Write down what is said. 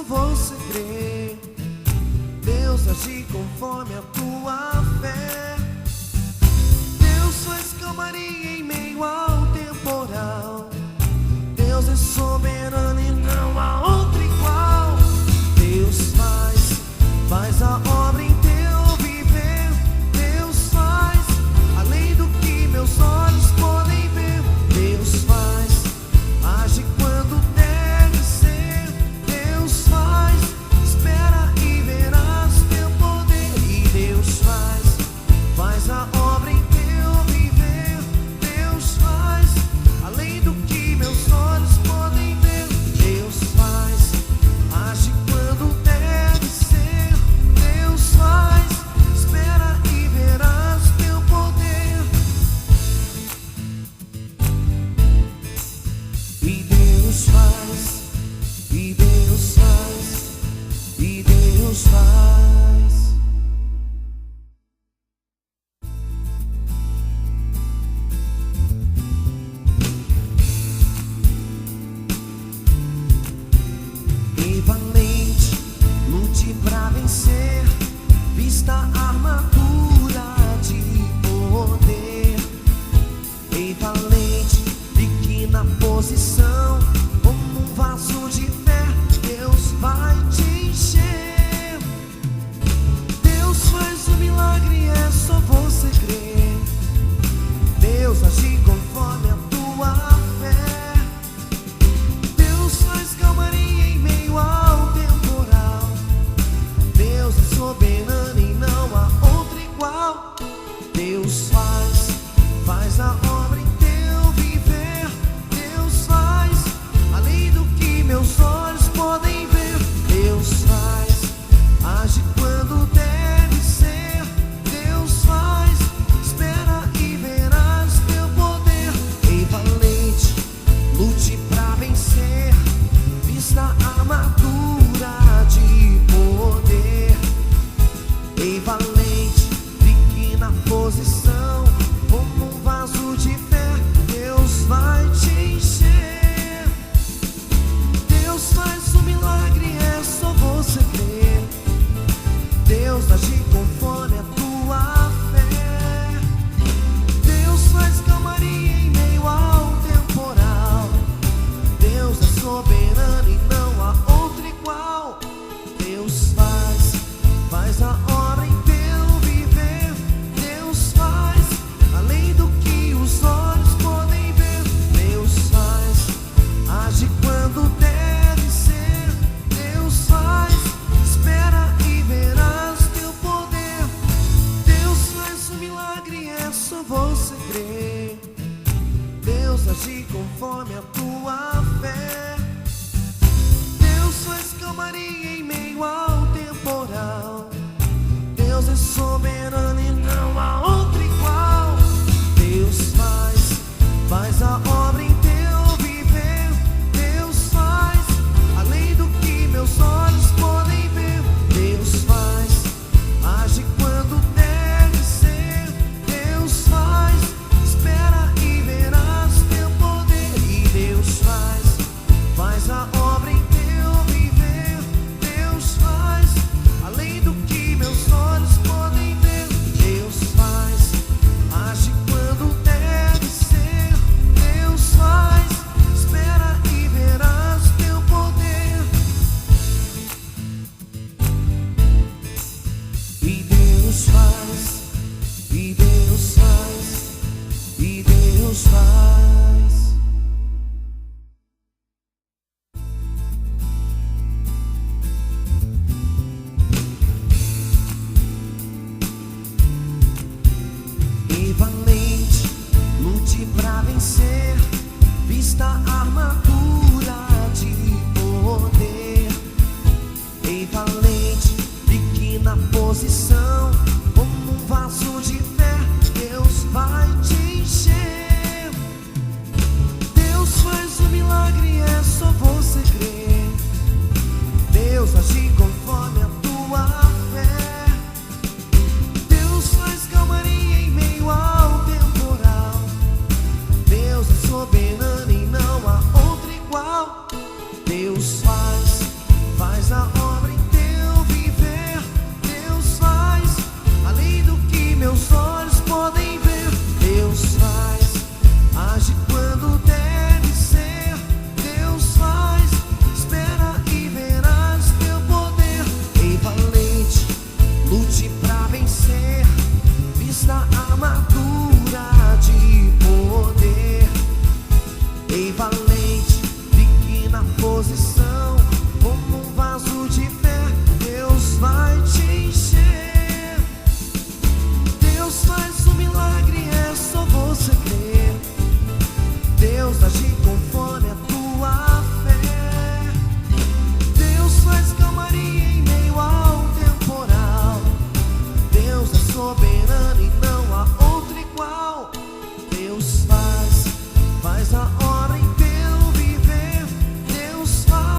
você crê. Deus age conforme a tua fé. Deus faz calmaria em meio ao temporal. Deus é soberano e não há outro igual. Deus faz a obra em teu viver. Deus faz além do que meus olhos podem ver. Deus age quando deve ser. Deus espera e verás teu poder. E Deus faz a obra em teu viver. Deus além do que meus olhos podem ver. Deus age quando deve ser. Deus espera e verás teu poder. E Deus e Deus e Deus faz. E valente, lute pra vencer, vista a armadura de poder. E valente, fique na posição, como um vaso de fé, Deus vai te encher. Deus faz um milagre, é só você crer. Deus age conforme a tua fé. Deus faz calmaria em meio ao temporal. Deus é soberano e não há outro igual. Deus faz a obra em teu viver. Deus além do que meus olhos podem ver. Deus age quando deve ser. Deus espera e verás teu poder. Ei, valente, lute pra vencer, vista a armadura de poder. Ei, valente, fique na posição, como um vaso de fé, Deus vai te encher. Deus faz um milagre, é só você crer. Deus age conforme a tua fé. Deus faz calmaria em meio ao temporal. Deus é soberano e não há outro igual. Deus faz a obra em teu viver. Deus além do que os olhos podem ver. Deus age quando deve ser. Deus espera e verás teu poder. Deus faz um milagre, é só você crer. Deus age conforme a tua fé. Deus faz calmaria em meio ao temporal. Deus é soberano e não há outro igual. Deus faz a obra em teu viver. Deus além do que meus olhos podem ver. Deus age quando deve ser. Deus espera e verás teu poder. E Deus faz a obra em teu viver. Deus além do que meus olhos podem ver. Deus age quando deve ser. Deus espera e verás teu poder. E Deus e Deus e Deus faz. E valente, lute pra vencer, vista a armadura